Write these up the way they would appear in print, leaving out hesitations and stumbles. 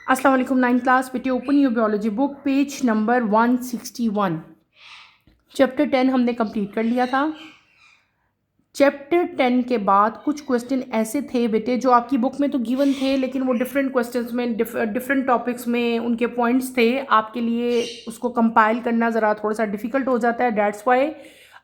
अस्सलाम वालेकुम। 9th class बेटे, open your biology book, page number 161। Chapter 10 हमने कंप्लीट कर लिया था। चैप्टर 10 के बाद कुछ क्वेश्चन ऐसे थे बेटे जो आपकी बुक में तो गिवन थे, लेकिन वो डिफरेंट क्वेश्चंस में डिफरेंट टॉपिक्स में उनके पॉइंट्स थे। आपके लिए उसको कंपाइल करना ज़रा थोड़ा सा डिफ़िकल्ट हो जाता है। दैट्स वाई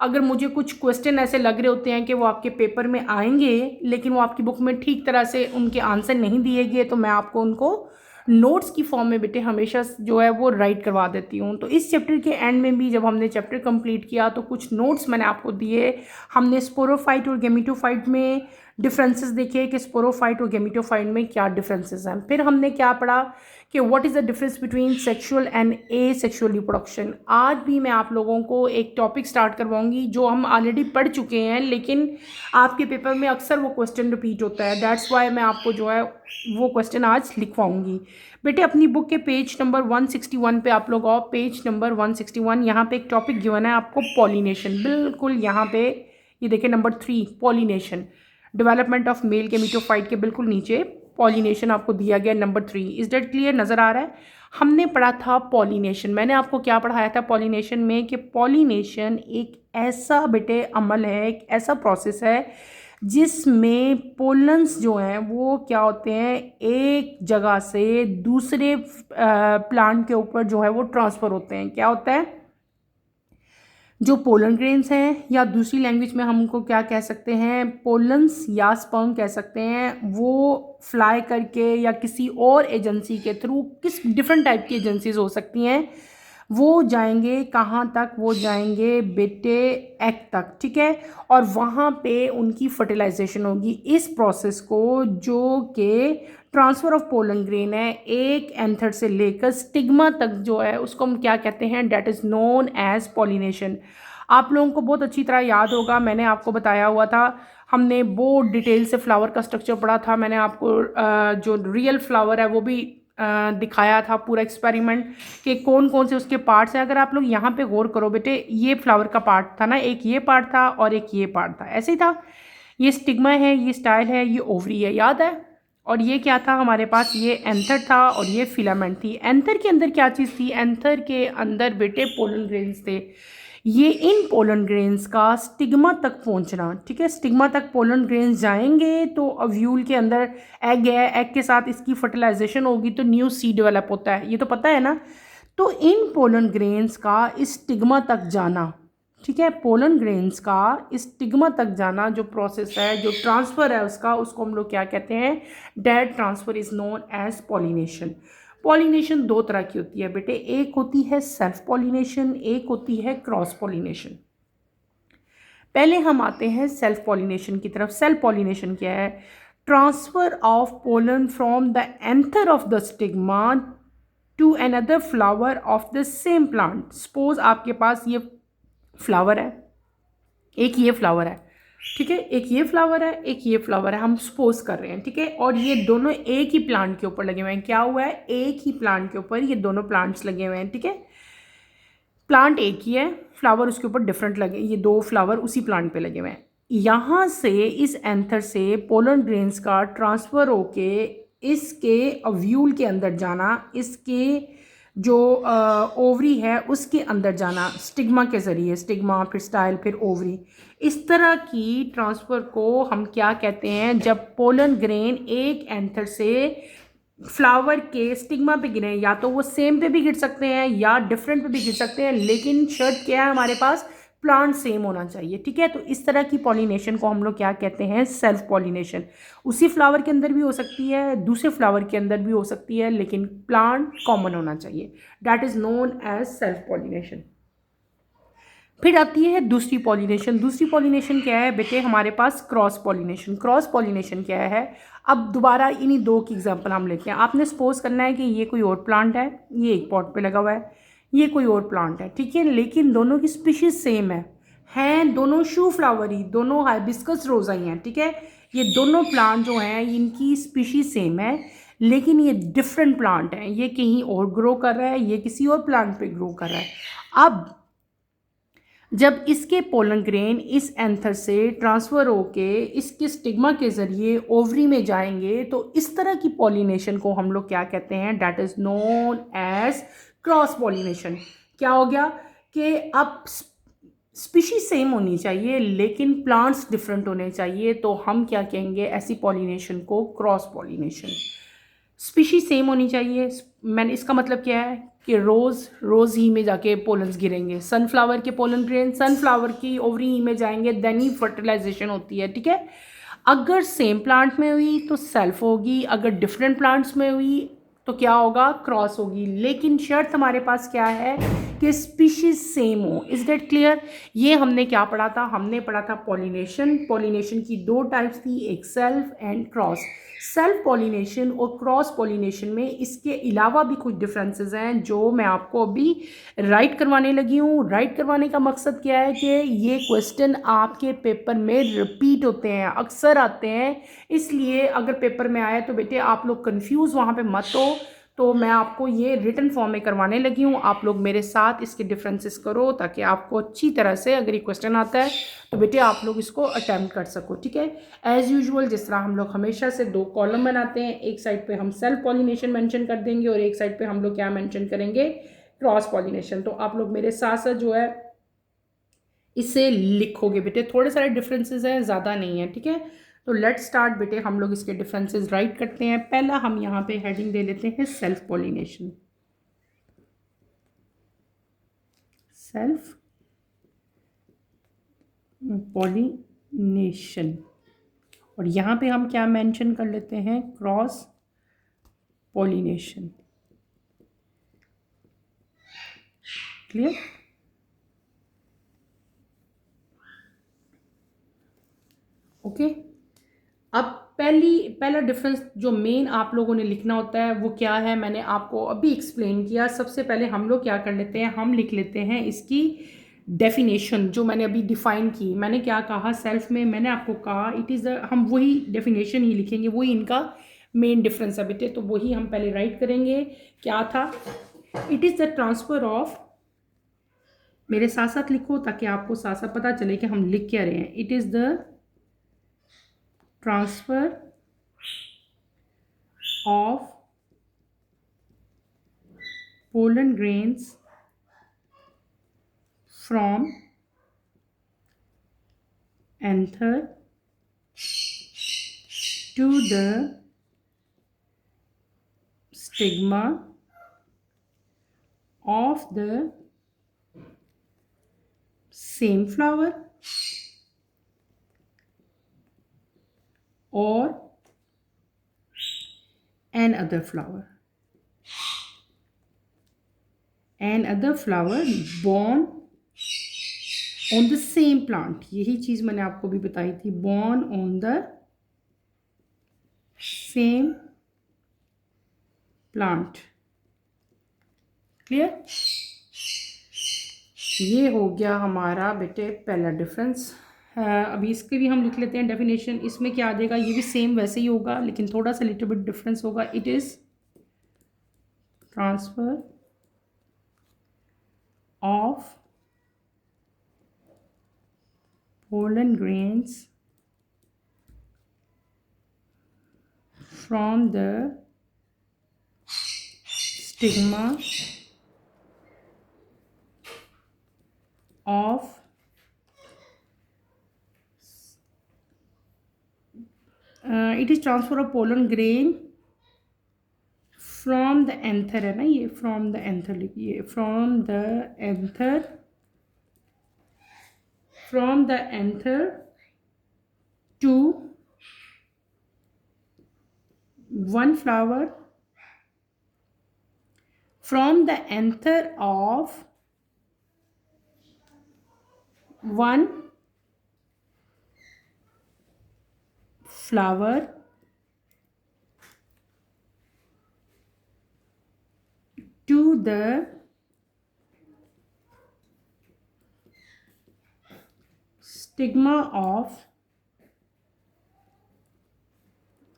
अगर मुझे कुछ क्वेश्चन ऐसे लग रहे होते हैं कि वो आपके पेपर में आएंगे लेकिन वो आपकी बुक में ठीक तरह से उनके आंसर नहीं दिए गए, तो मैं आपको उनको नोट्स की फॉर्म में बेटे हमेशा जो है वो राइट करवा देती हूँ। तो इस चैप्टर के एंड में भी जब हमने चैप्टर कंप्लीट किया तो कुछ नोट्स मैंने आपको दिए। हमने स्पोरोफाइट और गेमिटोफाइट में डिफरेंसेस देखे कि स्पोरोफाइट और गेमिटोफाइट में क्या डिफरेंसेस हैं। फिर हमने क्या पढ़ा कि what is the difference between sexual and A sexual reproduction. आज भी मैं आप लोगों को एक टॉपिक स्टार्ट करवाऊंगी जो हम ऑलरेडी पढ़ चुके हैं, लेकिन आपके पेपर में अक्सर वो क्वेश्चन रिपीट होता है। दैट्स वाई मैं आपको जो है वो क्वेश्चन आज लिखवाऊंगी। बेटे अपनी बुक के पेज नंबर 161 पे आप लोग आओ। पेज नंबर 161, यहाँ पे एक टॉपिक गिवन है आपको, पॉलिनेशन। बिल्कुल यहाँ पे ये देखिए number 3, pollination, development of male gametophyte के बिल्कुल नीचे पॉलिनेशन आपको दिया गया नंबर 3। Is that clear? नज़र आ रहा है? हमने पढ़ा था पॉलिनेशन। मैंने आपको क्या पढ़ाया था पॉलिनेशन में कि पॉलिनेशन एक ऐसा बेटे अमल है, एक ऐसा प्रोसेस है जिसमें पोलन्स जो हैं वो क्या होते हैं, एक जगह से दूसरे प्लांट के ऊपर जो है वो ट्रांसफ़र होते हैं। क्या होता है? जो पोलन ग्रेन्स हैं, या दूसरी लैंग्वेज में हम उनको क्या कह सकते हैं, पोलन्स या स्पर्म कह सकते हैं, वो फ्लाई करके या किसी और एजेंसी के थ्रू, किस डिफरेंट टाइप की एजेंसीज हो सकती हैं, वो जाएंगे कहाँ तक? वो जाएंगे बेटे एग तक, ठीक है। और वहाँ पे उनकी फर्टिलाइजेशन होगी। इस प्रोसेस को, जो कि ट्रांसफ़र ऑफ पोलन ग्रेन है, एक एंथर से लेकर स्टिग्मा तक जो है उसको हम क्या कहते हैं? That is known as pollination. आप लोगों को बहुत अच्छी तरह याद होगा, मैंने आपको बताया हुआ था, हमने बहुत डिटेल से फ्लावर का स्ट्रक्चर पढ़ा था। मैंने आपको जो रियल फ्लावर है वो भी दिखाया था, पूरा एक्सपेरिमेंट कि कौन कौन से उसके पार्ट्स हैं। अगर आप लोग यहाँ पे गौर करो बेटे, ये फ्लावर का पार्ट था ना, एक ये पार्ट था और एक ये पार्ट था, ऐसे ही था। ये स्टिग्मा है, ये स्टाइल है, ये ओवरी है, याद है? और ये क्या था हमारे पास? ये एंथर था और ये फिलामेंट थी। एंथर के अंदर क्या चीज़ थी? एंथर के अंदर बेटे पोलन ग्रेन्स थे। ये इन पोलन ग्रेन्स का स्टिग्मा तक पहुंचना, ठीक है, स्टिग्मा तक पोलन ग्रेन्स जाएंगे तो अव्यूल के अंदर एग है, एग के साथ इसकी फर्टिलाइजेशन होगी तो न्यू सीड डेवलप होता है, ये तो पता है ना। तो इन पोलन ग्रेन्स का इस स्टिग्मा तक जाना, ठीक है, पोलन ग्रेन्स का इस स्टिग्मा तक जाना जो प्रोसेस है, जो ट्रांसफ़र है उसका, उसको हम लोग क्या कहते हैं? That transfer is known as pollination. Pollination दो तरह की होती है बेटे, एक होती है सेल्फ पॉलिनेशन, एक होती है क्रॉस पॉलिनेशन। पहले हम आते हैं सेल्फ पॉलिनेशन की तरफ। सेल्फ पॉलिनेशन क्या है? Transfer of pollen from the anther of the stigma to another flower of the same plant. Suppose आपके पास ये फ्लावर है, एक ये फ्लावर है, ठीक है, एक ये फ्लावर है, एक ये फ्लावर है, हम सपोज कर रहे हैं, ठीक है। और ये दोनों एक ही प्लांट के ऊपर लगे हुए हैं। क्या हुआ है? एक ही प्लांट के ऊपर ये दोनों प्लांट्स लगे हुए हैं, ठीक है। प्लांट एक ही है, फ्लावर उसके ऊपर डिफरेंट लगे, ये दो फ्लावर उसी प्लांट पे लगे हुए हैं। यहाँ से इस एंथर से पोलन ग्रेन्स का ट्रांसफ़र होके इसके अव्यूल के अंदर जाना, इसके जो ओवरी है उसके अंदर जाना स्टिग्मा के ज़रिए, स्टिग्मा फिर स्टाइल फिर ओवरी, इस तरह की ट्रांसफ़र को हम क्या कहते हैं? जब पोलन ग्रेन एक एंथर से फ्लावर के स्टिग्मा पे गिरे, या तो वो सेम पे भी गिर सकते हैं या डिफरेंट पे भी गिर सकते हैं, लेकिन शर्त क्या है हमारे पास? प्लांट सेम होना चाहिए, ठीक है। तो इस तरह की पॉलिनेशन को हम लोग क्या कहते हैं? Self pollination. उसी फ्लावर के अंदर भी हो सकती है, दूसरे फ्लावर के अंदर भी हो सकती है, लेकिन प्लांट कॉमन होना चाहिए। That is known as self pollination. फिर आती है दूसरी पॉलिनेशन। दूसरी पॉलिनेशन क्या है बेटे हमारे पास? Cross pollination. क्रॉस पॉलिनेशन क्या है? अब दोबारा इन्हीं दो की एग्जांपल हम लेते हैं। आपने सपोज करना है कि ये कोई और प्लांट है, ये एक पॉट पे लगा हुआ है, ये कोई और प्लांट है, ठीक है, लेकिन दोनों की स्पीशीज सेम है, हैं दोनों शू फ्लावरी, दोनों हाइबिस्कस रोज़ाई हैं, ठीक है। ये दोनों प्लांट जो हैं इनकी स्पीशीज सेम है, लेकिन ये डिफरेंट प्लांट हैं, ये कहीं और ग्रो कर रहा है, ये किसी और प्लांट पे ग्रो कर रहा है। अब जब इसके पोलन ग्रेन इस एंथर से ट्रांसफ़र होके इसके स्टिग्मा के ज़रिए ओवरी में जाएंगे तो इस तरह की पॉलिनेशन को हम लोग क्या कहते हैं, that is known as cross pollination. क्या हो गया कि अब स्पीशीज सेम होनी चाहिए लेकिन प्लांट्स डिफरेंट होने चाहिए, तो हम क्या कहेंगे ऐसी पॉलिनेशन को, क्रॉस पॉलिनेशन। स्पीशीज सेम होनी चाहिए, मैंने इसका मतलब क्या है कि रोज़ ही में जाके पोलन्स गिरेंगे, सनफ्लावर के पोलन ग्रेन सनफ्लावर की ओवरी ही में जाएंगे, देन ही फर्टिलाइजेशन होती है, ठीक है। अगर सेम प्लांट में हुई तो सेल्फ होगी, अगर डिफरेंट प्लांट्स में हुई तो क्या होगा, क्रॉस होगी। लेकिन शर्त हमारे पास क्या है कि स्पीशीज सेम हो। Is that clear? ये हमने क्या पढ़ा था, हमने पढ़ा था पॉलिनेशन। पॉलिनेशन की दो टाइप्स थी, एक self and cross. Self pollination और क्रॉस पॉलिनेशन में इसके अलावा भी कुछ डिफरेंसेस हैं जो मैं आपको अभी राइट करवाने लगी हूँ। राइट करवाने का मकसद क्या है कि ये क्वेश्चन आपके पेपर में रिपीट होते हैं, अक्सर आते हैं, इसलिए अगर पेपर में आए तो बेटे आप लोग कंफ्यूज वहाँ पे मत हो। तो मैं आपको ये रिटन फॉर्म में करवाने लगी हूँ, आप लोग मेरे साथ इसके डिफरेंसेस करो ताकि आपको अच्छी तरह से अगर ये क्वेश्चन आता है तो बेटे आप लोग इसको अटैम्प्ट कर सको, ठीक है। एज़ यूजुअल जिस तरह हम लोग हमेशा से दो कॉलम बनाते हैं, एक साइड पे हम सेल्फ पॉलिनेशन मेंशन कर देंगे और एक साइड पे हम लोग क्या मेंशन करेंगे, क्रॉस पॉलिनेशन। तो आप लोग मेरे साथ साथ जो है इसे लिखोगे बेटे, थोड़े सारे डिफरेंसेस हैं, ज़्यादा नहीं है, ठीक है। तो लेट्स स्टार्ट बेटे, हम लोग इसके डिफरेंसेस राइट करते हैं। पहला हम यहाँ पे हेडिंग दे लेते हैं सेल्फ पॉलिनेशन। सेल्फ पॉलिनेशन, और यहाँ पे हम क्या मेंशन कर लेते हैं, क्रॉस पॉलिनेशन। क्लियर? ओके। अब पहला डिफरेंस जो मेन आप लोगों ने लिखना होता है वो क्या है, मैंने आपको अभी एक्सप्लेन किया। सबसे पहले हम लोग क्या कर लेते हैं, हम लिख लेते हैं इसकी डेफिनेशन जो मैंने अभी डिफाइन की। मैंने क्या कहा सेल्फ में, मैंने आपको कहा इट इज़ हम वही डेफिनेशन ही लिखेंगे, वही इनका मेन डिफरेंस है बेटे। तो वही हम पहले राइट करेंगे। क्या था, it is the transfer of, मेरे साथ साथ लिखो ताकि आपको साथ साथ पता चले कि हम लिख क्या रहे हैं। It is the transfer of pollen grains from anther to the stigma of the same flower or another flower born on the same plant। यही चीज़ मैंने आपको भी बताई थी, born on the same plant। Clear? ये हो गया हमारा बेटे पहला डिफरेंस। अभी इसके भी हम लिख लेते हैं डेफिनेशन। इसमें क्या आ जाएगा, ये भी सेम वैसे ही होगा लेकिन थोड़ा सा लिटिल बिट डिफरेंस होगा। It is transfer of pollen grains from the stigma of it is transfer of pollen grain from the anther, है ना, ये from the anther लिखिए, from the anther to one flower, from the anther of one flower to the stigma of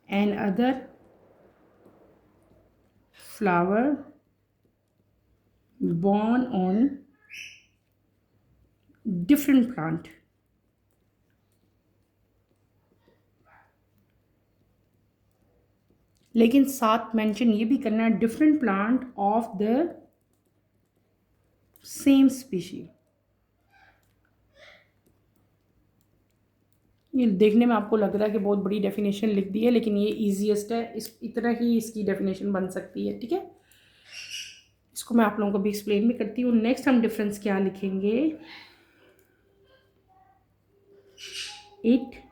another flower born on different plant. लेकिन साथ mention ये भी करना है different plant of the same species. ये देखने में आपको लग रहा है कि बहुत बड़ी डेफिनेशन लिख दी है, लेकिन ये इजीएस्ट है, इस इतना ही इसकी डेफिनेशन बन सकती है। ठीक है, इसको मैं आप लोगों को भी एक्सप्लेन भी करती हूँ। नेक्स्ट हम डिफरेंस क्या लिखेंगे, it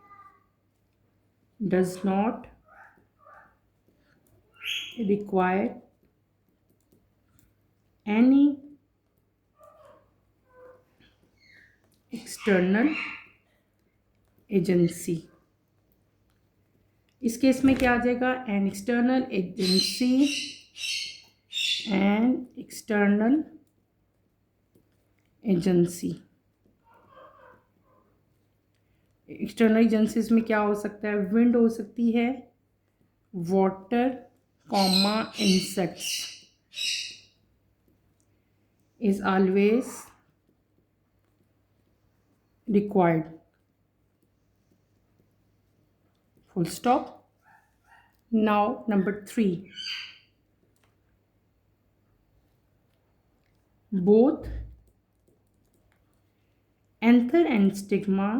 does not require any external agency. इस केस में क्या आ जाएगा, an external agency, an external agency. External agencies में क्या हो सकता है, विंड हो सकती है, water comma insects is always required, full stop. Now number 3, both anther and stigma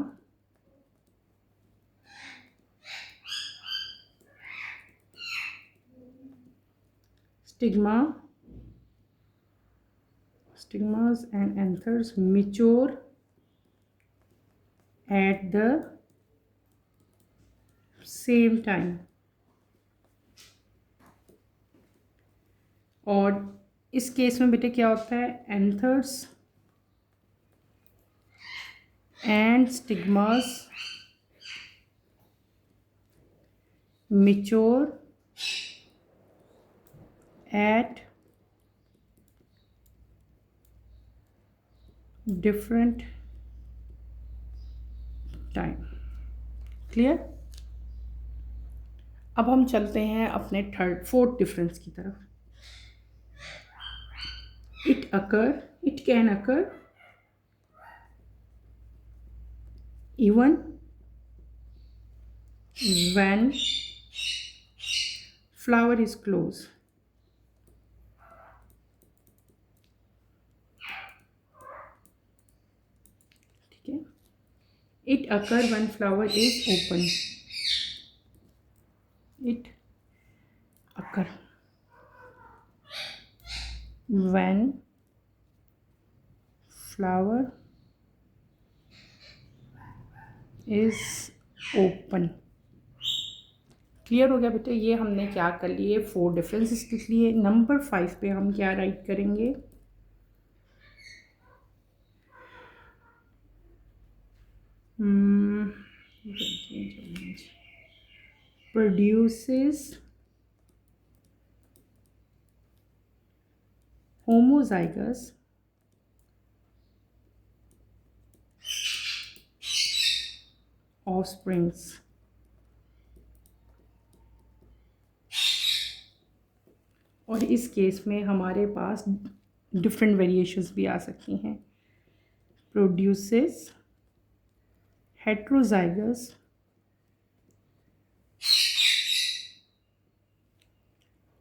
stigmas and anthers mature at the same time। और इस केस में बेटे क्या होता है, anthers and stigmas mature at different time। Clear. अब हम चलते हैं अपने फोर्थ डिफरेंस की तरफ। It can occur even when flower is closed। ठीक है, it occur when flower is open। it occur when flower is open। Clear हो गया बेटे, ये हमने क्या कर लिए, 4 डिफरेंसेस लिख लिए। नंबर 5 पे हम क्या राइट करेंगे, produces homozygous offsprings। और इस केस में हमारे पास डिफरेंट वेरिएशंस भी आ सकती हैं। Produces heterozygous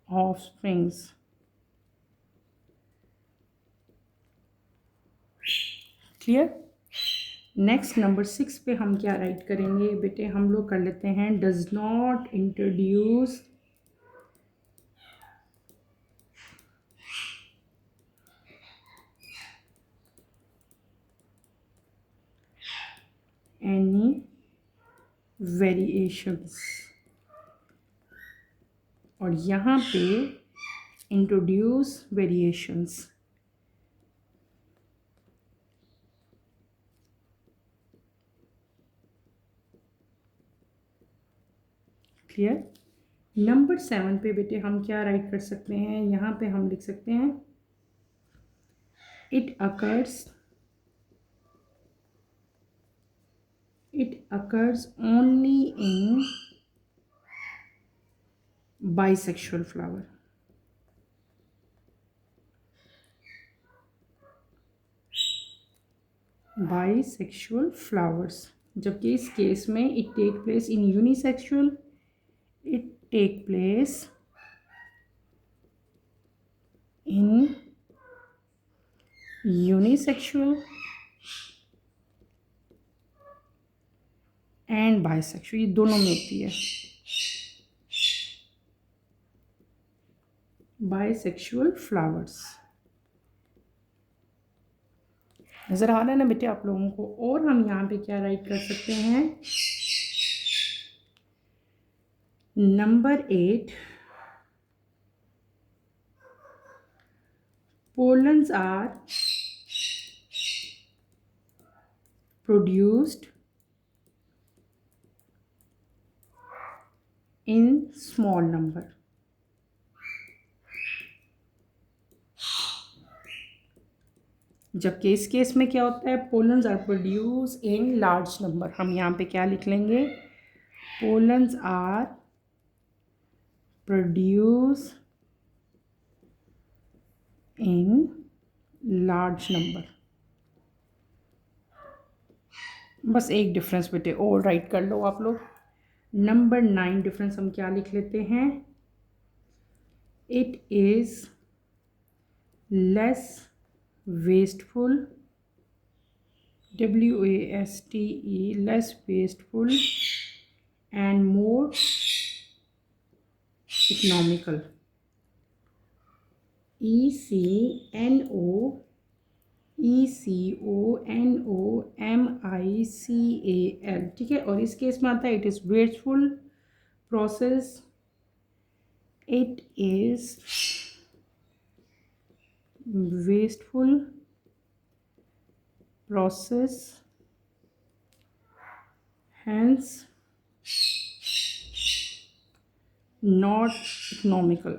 offsprings. Clear. Next number 6 पे हम क्या राइट करेंगे बेटे, हम लोग कर लेते हैं does not introduce any variations। और यहाँ पे इंट्रोड्यूस वेरिएशंस। क्लियर। नंबर 7 पे बेटे हम क्या राइट कर सकते हैं, यहाँ पे हम लिख सकते हैं it occurs only in bisexual flower। Bisexual flowers, जबकि इस केस में it take place in unisexual, it take place in unisexual and bisexual, ये दोनों में होती है। बाइसेक्सुअल फ्लावर्स नज़र आ रहा है ना बेटे आप लोगों को। और हम यहाँ पे क्या राइट कर सकते हैं, number 8, pollens are produced in small number, जबकि इस केस में क्या होता है, pollens are produce in large number. हम यहाँ पे क्या लिख लेंगे, pollens are produce in large number. बस एक डिफरेंस बेटे और राइट कर लो आप लोग। नंबर 9 डिफरेंस हम क्या लिख लेते हैं, it is less wasteful, waste, less wasteful and more economical, economical, ठीक है। और इस केस में आता है it is wasteful process, it is wasteful process, hence not economical।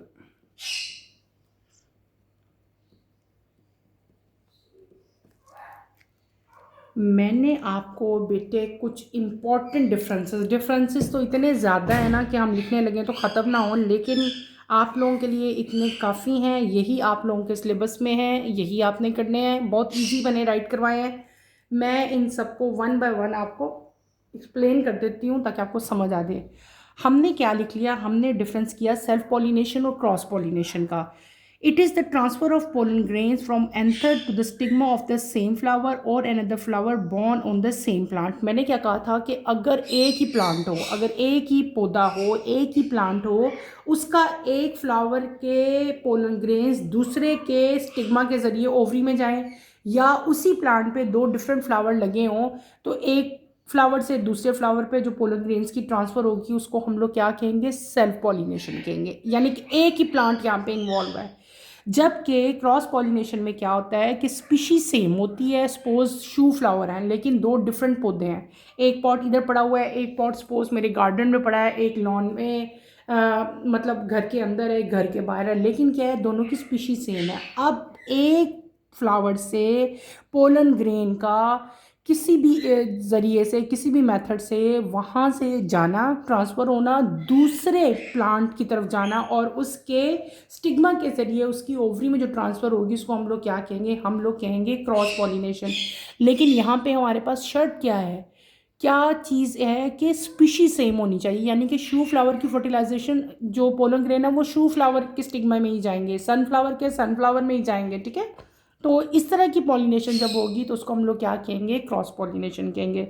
मैंने आपको बेटे कुछ इम्पॉर्टेंट डिफरेंसेस तो इतने ज़्यादा है ना कि हम लिखने लगे तो ख़त्म ना हो, लेकिन आप लोगों के लिए इतने काफ़ी हैं, यही आप लोगों के सिलेबस में है, यही आपने करने हैं, बहुत इजी बने राइट करवाए हैं। मैं इन सबको 1 बाय 1 आपको एक्सप्लेन कर देती हूँ ताकि आपको समझ आ दे। हमने क्या लिख लिया, हमने डिफरेंस किया सेल्फ पॉलिनेशन और क्रॉस पॉलिनेशन का। It is the transfer of pollen grains from anther to the stigma of the same flower or another flower born on the same plant। मैंने क्या कहा था कि अगर एक ही प्लांट हो, अगर एक ही पौधा हो, एक ही प्लांट हो, उसका एक फ्लावर के पोलन ग्रेन्स दूसरे के स्टिग्मा के ज़रिए ओवरी में जाएं, या उसी प्लांट पे 2 डिफरेंट फ्लावर लगे हों तो एक फ्लावर से दूसरे फ्लावर पे जो पोलन ग्रेन्स की ट्रांसफ़र होगी उसको हम लोग क्या कहेंगे, सेल्फ पॉलिनेशन कहेंगे, यानी कि एक ही प्लांट यहाँ पे इन्वॉल्व है। जबकि क्रॉस पॉलिनेशन में क्या होता है कि स्पीशीज सेम होती है, सपोज शू फ्लावर हैं लेकिन 2 डिफरेंट पौधे हैं, एक पॉट इधर पड़ा हुआ है, एक पॉट सपोज मेरे गार्डन में पड़ा है, एक लॉन में मतलब घर के अंदर है, घर के बाहर है, लेकिन क्या है दोनों की स्पीशीज सेम है। अब एक फ्लावर से पोलन ग्रेन का किसी भी ज़रिए से, किसी भी मेथड से वहाँ से जाना, ट्रांसफ़र होना, दूसरे प्लांट की तरफ जाना और उसके स्टिग्मा के ज़रिए उसकी ओवरी में जो ट्रांसफ़र होगी उसको हम लोग क्या कहेंगे, हम लोग कहेंगे क्रॉस पॉलिनेशन। लेकिन यहाँ पे हमारे पास शर्त क्या है, क्या चीज़ है कि स्पीशीज सेम होनी चाहिए, यानी कि शू फ्लावर की फर्टिलाइजेशन जो पोलन ग्रेन है वो शू फ्लावर के स्टिग्मा में ही जाएंगे, सनफ्लावर के सनफ्लावर में ही जाएंगे, ठीक है। तो इस तरह की पॉलिनेशन जब होगी तो उसको हम लोग क्या कहेंगे, क्रॉस पॉलिनेशन कहेंगे।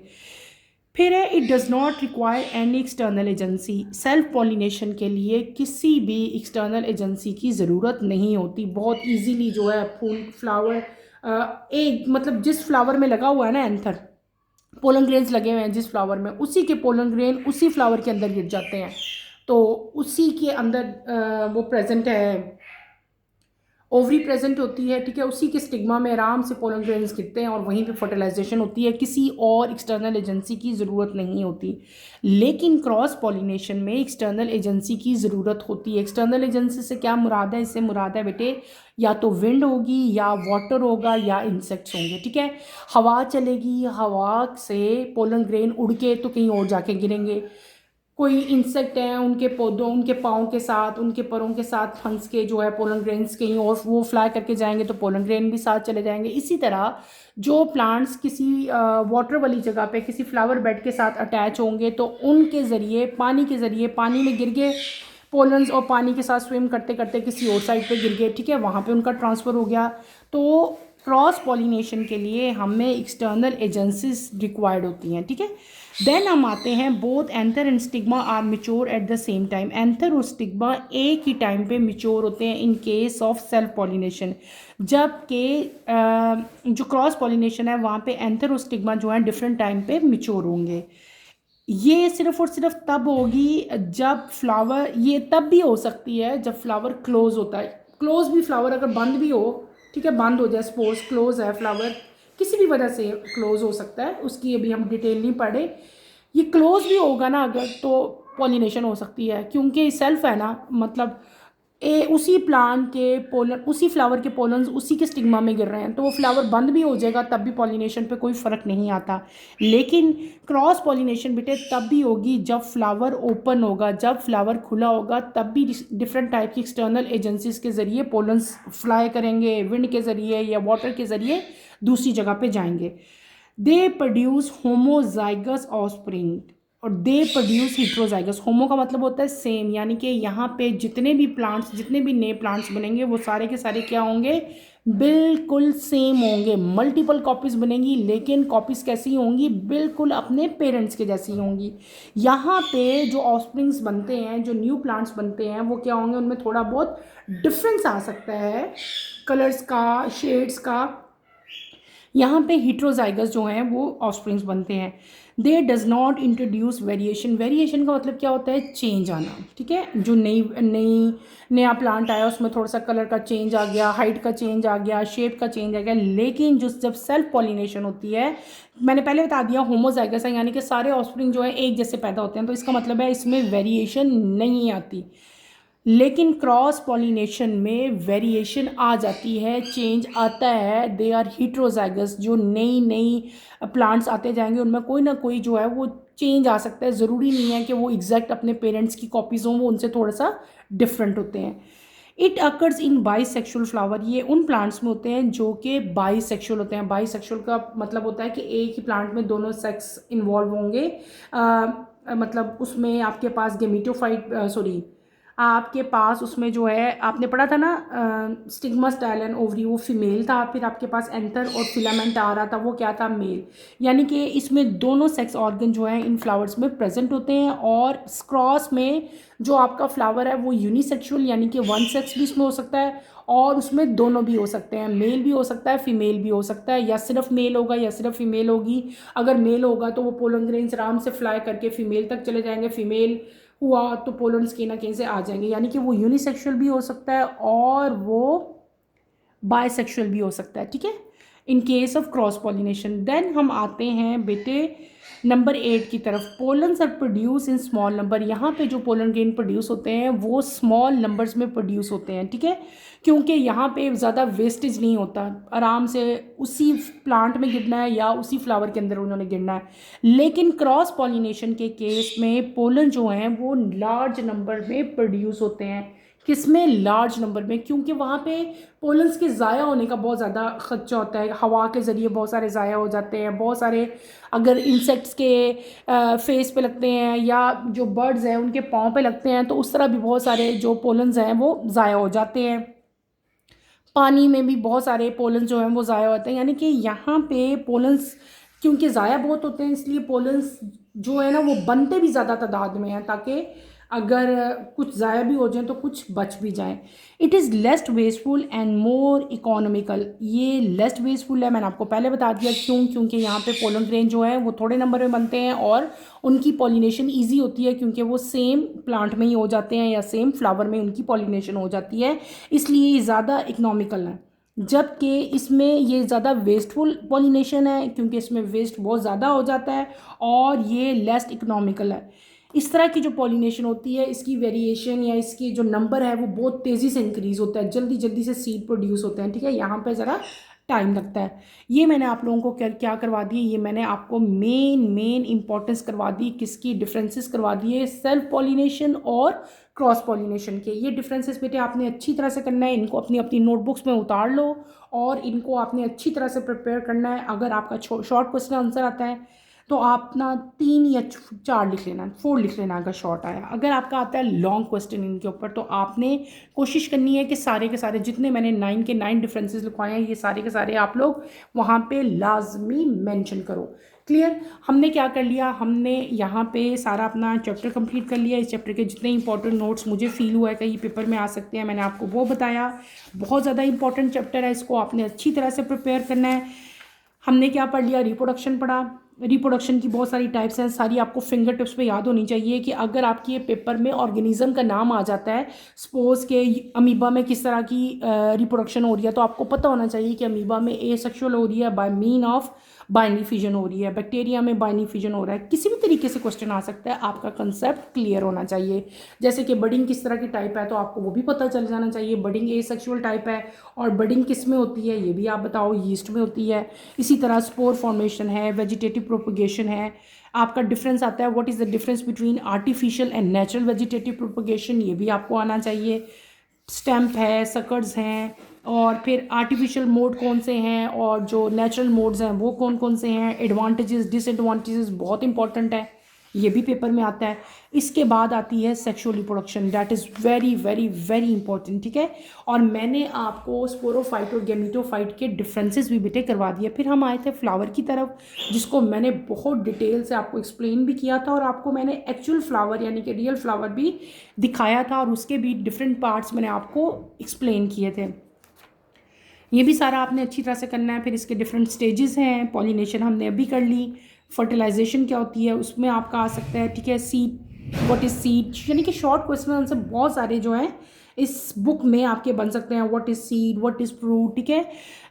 फिर है it does not require any external agency. Self pollination के लिए किसी भी एक्सटर्नल एजेंसी की ज़रूरत नहीं होती, बहुत इजीली जो है फूल फ्लावर एक मतलब जिस फ्लावर में लगा हुआ है ना एंथर, पोलन ग्रेन्स लगे हुए हैं जिस फ्लावर में, उसी के पोलन ग्रेन उसी फ्लावर के अंदर गिर जाते हैं, तो उसी के अंदर वो प्रेजेंट है, ओवरी प्रेजेंट होती है, ठीक है, उसी के स्टिग्मा में आराम से पोलन ग्रेन्स गिरते हैं और वहीं पे फर्टिलाइजेशन होती है, किसी और एक्सटर्नल एजेंसी की ज़रूरत नहीं होती। लेकिन क्रॉस पॉलिनेशन में एक्सटर्नल एजेंसी की ज़रूरत होती है। एक्सटर्नल एजेंसी से क्या मुराद है, इससे मुराद है बेटे या तो विंड होगी या वाटर होगा या इंसेक्ट्स होंगे, ठीक है। हवा चलेगी, हवा से पोलन ग्रेन उड़ के तो कहीं और जाके गिरेंगे, कोई इंसेक्ट हैं, उनके पौधों, उनके पाँव के साथ, उनके परों के साथ फंस के जो है पोलन ग्रेन्स कहीं और वो फ्लाई करके जाएंगे तो पोलन ग्रेन भी साथ चले जाएंगे। इसी तरह जो प्लांट्स किसी वाटर वाली जगह पे किसी फ्लावर बेड के साथ अटैच होंगे तो उनके ज़रिए पानी में गिर गए पोलन्स और पानी के साथ स्विम करते करते किसी और साइड पे गिर गए, ठीक है, वहाँ पे उनका ट्रांसफ़र हो गया। तो क्रॉस पॉलिनेशन के लिए हमें एक्सटर्नल एजेंसीज रिक्वायर्ड होती हैं, ठीक है। देन हम आते हैं both anther and stigma are mature at the same time. Anther और स्टिग्मा एक ही टाइम पे मिच्योर होते हैं in case of self pollination, जबकि जो क्रॉस पॉलिनेशन है वहाँ पे एंथर और स्टिग्मा जो है डिफरेंट टाइम पे मिच्योर होंगे। ये सिर्फ और सिर्फ तब होगी जब फ्लावर, ये तब भी हो सकती है जब फ्लावर क्लोज होता है। क्लोज भी फ्लावर अगर बंद भी हो, ठीक है, बंद हो जाए, सपोज क्लोज है फ्लावर, किसी भी वजह से क्लोज हो सकता है, उसकी अभी हम डिटेल नहीं पढ़े। ये क्लोज भी होगा ना अगर तो पॉलिनेशन हो सकती है, क्योंकि सेल्फ है ना, मतलब उसी प्लांट के पोलन, उसी फ्लावर के पोलन्स उसी के स्टिग्मा में गिर रहे हैं, तो वो फ्लावर बंद भी हो जाएगा तब भी पॉलिनेशन पे कोई फ़र्क नहीं आता। लेकिन क्रॉस पॉलिनेशन बेटे तब भी होगी जब फ्लावर ओपन होगा, जब फ्लावर खुला होगा, तब भी डिफरेंट टाइप की एक्सटर्नल एजेंसीज के ज़रिए पोलन्स फ्लाई करेंगे, विंड के ज़रिए या वाटर के ज़रिए दूसरी जगह पे जाएंगे। दे प्रोड्यूस होमोजाइगस ऑफस्प्रिंग और दे प्रोड्यूस हिट्रोजाइगस। होमो का मतलब होता है सेम, यानी कि यहाँ पे जितने भी प्लांट्स, जितने भी नए प्लांट्स बनेंगे वो सारे के सारे क्या होंगे, बिल्कुल सेम होंगे। मल्टीपल कॉपीज़ बनेंगी लेकिन कॉपीज़ कैसी होंगी, बिल्कुल अपने पेरेंट्स के जैसी होंगी। यहाँ पे जो ऑफस्प्रिंग्स बनते हैं, जो न्यू प्लांट्स बनते हैं, वो क्या होंगे, उनमें थोड़ा बहुत डिफरेंस आ सकता है, कलर्स का, शेड्स का। यहाँ पे हिट्रोजाइगस जो हैं वो ऑफस्प्रिंग्स बनते हैं। दे does not introduce variation. Variation का मतलब क्या होता है, चेंज आना, ठीक है। जो नया प्लांट आया उसमें थोड़ा सा कलर का चेंज आ गया, हाइट का चेंज आ गया, शेप का चेंज आ गया। लेकिन जो जब सेल्फ पॉलिनेशन होती है, मैंने पहले बता दिया होमोजाइगस है, यानी कि सारे ऑफस्प्रिंग जो है एक जैसे पैदा होते हैं, तो इसका मतलब है इसमें वेरिएशन नहीं आती। लेकिन क्रॉस पॉलिनेशन में वेरिएशन आ जाती है, चेंज आता है। They are heterozygous. जो नई प्लांट्स आते जाएंगे उनमें कोई ना कोई जो है वो चेंज आ सकता है। ज़रूरी नहीं है कि वो एग्जैक्ट अपने पेरेंट्स की कॉपीज़ हों, वो उनसे थोड़ा सा डिफरेंट होते हैं। It occurs in bisexual flower. ये उन प्लांट्स में होते हैं जो कि बाईसेक्सुअल होते हैं। बाईसेक्सुअल का मतलब होता है कि एक ही प्लांट में दोनों सेक्स इन्वॉल्व होंगे। मतलब उसमें आपके पास गेमिटोफाइट, आपके पास उसमें जो है आपने पढ़ा था ना, स्टिग्मा स्टाइलन ओवरी, वो फीमेल था, फिर आपके पास एंथर और फिलामेंट आ रहा था, वो क्या था, मेल। यानी कि इसमें दोनों सेक्स ऑर्गन जो हैं इन फ्लावर्स में प्रेजेंट होते हैं। और क्रॉस में जो आपका फ्लावर है वो यूनिसेक्सुअल, यानी कि वन सेक्स भी इसमें हो सकता है और उसमें दोनों भी हो सकते हैं, मेल भी हो सकता है, फीमेल भी हो सकता है, या सिर्फ मेल होगा या सिर्फ फीमेल होगी। अगर मेल होगा तो वो पोलन ग्रेन्स आराम से फ्लाई करके फीमेल तक चले जाएंगे, फीमेल हुआ तो पोलन्स कहीं ना कहीं से आ जाएंगे। यानी कि वो यूनिसेक्सुअल भी हो सकता है और वो बायसेक्सुअल भी हो सकता है, ठीक है, in case of cross pollination. Then हम आते हैं बेटे नंबर 8 की तरफ। Pollens are produce in small number. यहाँ पे जो पोलन ग्रेन प्रोड्यूस होते हैं वो स्मॉल नंबर्स में प्रोड्यूस होते हैं, ठीक है, क्योंकि यहाँ पे ज़्यादा वेस्टेज नहीं होता, आराम से उसी प्लांट में गिरना है या उसी फ्लावर के अंदर उन्होंने गिरना है। लेकिन क्रॉस पॉलिनेशन के केस में पोलन जो हैं वो लार्ज नंबर में प्रोड्यूस होते हैं। किसमें, लार्ज नंबर में, क्योंकि वहाँ पे पोलन्स के ज़ाया होने का बहुत ज़्यादा खर्चा होता है। हवा के ज़रिए बहुत सारे ज़ाया हो जाते हैं, बहुत सारे अगर इंसेक्ट्स के फेस पे लगते हैं या जो बर्ड्स हैं उनके पाँव पे लगते हैं तो उस तरह भी बहुत सारे जो पोलन्स हैं वो ज़ाया हो जाते हैं। पानी में भी बहुत सारे पोलन्स जो हैं वो ज़ाया होते हैं। यानी कि यहाँ पे पोलन्स क्योंकि ज़ाया बहुत होते हैं इसलिए पोलन्स जो है ना वो बनते भी ज़्यादा तादाद में हैं, ताकि अगर कुछ ज़ाया भी हो जाए तो कुछ बच भी जाए। It is less wasteful and more economical. ये लेस वेस्टफुल है, मैंने आपको पहले बता दिया क्यों, क्योंकि यहाँ पे पोलन ग्रेन जो है वो थोड़े नंबर में बनते हैं और उनकी पॉलिनेशन ईजी होती है क्योंकि वो सेम प्लांट में ही हो जाते हैं या सेम फ्लावर में उनकी पॉलिनेशन हो जाती है, इसलिए ज़्यादा इकोनॉमिकल है। जबकि इसमें ये ज़्यादा वेस्टफुल पॉलिनेशन है क्योंकि इसमें वेस्ट बहुत ज़्यादा हो जाता है और ये लेस इकोनॉमिकल है। इस तरह की जो पॉलिनेशन होती है इसकी वेरिएशन या इसकी जो नंबर है वो बहुत तेज़ी से इंक्रीज़ होता है, जल्दी जल्दी से सीड प्रोड्यूस होते हैं, ठीक है। यहाँ पे ज़रा टाइम लगता है। ये मैंने आप लोगों को क्या करवा दिए, ये मैंने आपको मेन इंपॉर्टेंस करवा दी, किसकी डिफरेंसेस करवा दिए, सेल्फ पॉलिनेशन और क्रॉस पॉलिनेशन के। ये डिफरेंसेस बेटे आपने अच्छी तरह से करना है, इनको अपनी अपनी नोटबुक्स में उतार लो और इनको आपने अच्छी तरह से प्रिपेयर करना है। अगर आपका शॉर्ट क्वेश्चन आंसर आता है तो आप ना 3 या 4 लिख लेना, 4 लिख लेना अगर शॉर्ट आया। अगर आपका आता है लॉन्ग क्वेश्चन इनके ऊपर तो आपने कोशिश करनी है कि सारे के सारे जितने मैंने 9 के 9 डिफरेंसेस लिखवाए हैं ये सारे के सारे आप लोग वहाँ पे लाजमी मेंशन करो। क्लियर? हमने क्या कर लिया, हमने यहाँ पे सारा अपना चैप्टर कंप्लीट कर लिया। इस चैप्टर के जितने इंपॉर्टेंट नोट्स मुझे फील हुआ है कि ये पेपर में आ सकते हैं मैंने आपको वो बताया। बहुत ज़्यादा इंपॉर्टेंट चैप्टर है, इसको आपने अच्छी तरह से प्रिपेयर करना है। हमने क्या पढ़ लिया, रिप्रोडक्शन पढ़ा। रिप्रोडक्शन की बहुत सारी टाइप्स हैं, सारी आपको फिंगर टिप्स पे याद होनी चाहिए कि अगर आपकी ये पेपर में ऑर्गेनिज्म का नाम आ जाता है, सपोज के अमीबा में किस तरह की रिप्रोडक्शन हो रही है, तो आपको पता होना चाहिए कि अमीबा में एसेक्सुअल हो रही है by mean of binary fission हो रही है, बैक्टीरिया में बाइनरी फिजन हो रहा है। किसी भी तरीके से क्वेश्चन आ सकता है, आपका कंसेप्ट क्लियर होना चाहिए। जैसे कि बडिंग किस तरह की टाइप है तो आपको वो भी पता चल जाना चाहिए, बडिंग एसेक्सुअल टाइप है और बडिंग किस में होती है ये भी आप बताओ, यीस्ट में होती है। इसी तरह स्पोर फॉर्मेशन है, वेजिटेटिव प्रोपगेशन है। आपका डिफरेंस आता है, what is the difference between artificial and natural vegetative propagation, ये भी आपको आना चाहिए। स्टैम्प है, सकर्स हैं, और फिर आर्टिफिशियल मोड कौन से हैं और जो नेचुरल मोड्स हैं वो कौन कौन से हैं, एडवांटेजेस डिसएडवांटेजेस बहुत इंपॉर्टेंट है, ये भी पेपर में आता है। इसके बाद आती है sexual reproduction, that is very very very important, ठीक है। और मैंने आपको स्पोरोफाइट और गेमिटोफाइट के डिफरेंसेस भी बेटे करवा दिए। फिर हम आए थे फ्लावर की तरफ, जिसको मैंने बहुत डिटेल से आपको एक्सप्लेन भी किया था और आपको मैंने एक्चुअल फ्लावर यानी कि रियल फ्लावर भी दिखाया था और उसके भी डिफरेंट पार्ट्स मैंने आपको एक्सप्लेन किए थे। ये भी सारा आपने अच्छी तरह से करना है। फिर इसके डिफरेंट स्टेजेस हैं, पॉलिनेशन हमने अभी कर ली, फर्टिलाइजेशन क्या होती है उसमें आपका आ सकता है, ठीक है। सीड, व्हाट इज़ सीड, यानी कि शॉर्ट क्वेश्चन आंसर बहुत सारे जो हैं इस बुक में आपके बन सकते हैं। What is seed, what is fruit, ठीक है।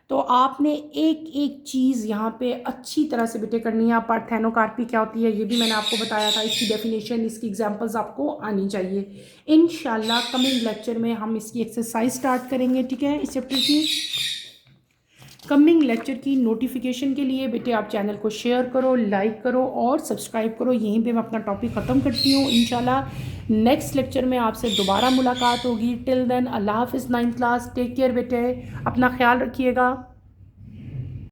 तो आपने एक एक चीज़ यहाँ पे अच्छी तरह से बेटे करनी है। पार्थेनोकार्पी क्या होती है ये भी मैंने आपको बताया था, इसकी डेफिनेशन, इसकी एग्जांपल्स आपको आनी चाहिए। इंशाल्लाह कमिंग लेक्चर में हम इसकी एक्सरसाइज स्टार्ट करेंगे, ठीक है, इस चैप्टर की। कमिंग लेक्चर की नोटिफिकेशन के लिए बेटे आप चैनल को शेयर करो, लाइक करो और सब्सक्राइब करो। यहीं पे मैं अपना टॉपिक ख़त्म करती हूँ। इंशाल्लाह नेक्स्ट लेक्चर में आपसे दोबारा मुलाकात होगी। टिल देन अल्लाह हाफिज़ 9th क्लास, टेक केयर बेटे, अपना ख्याल रखिएगा।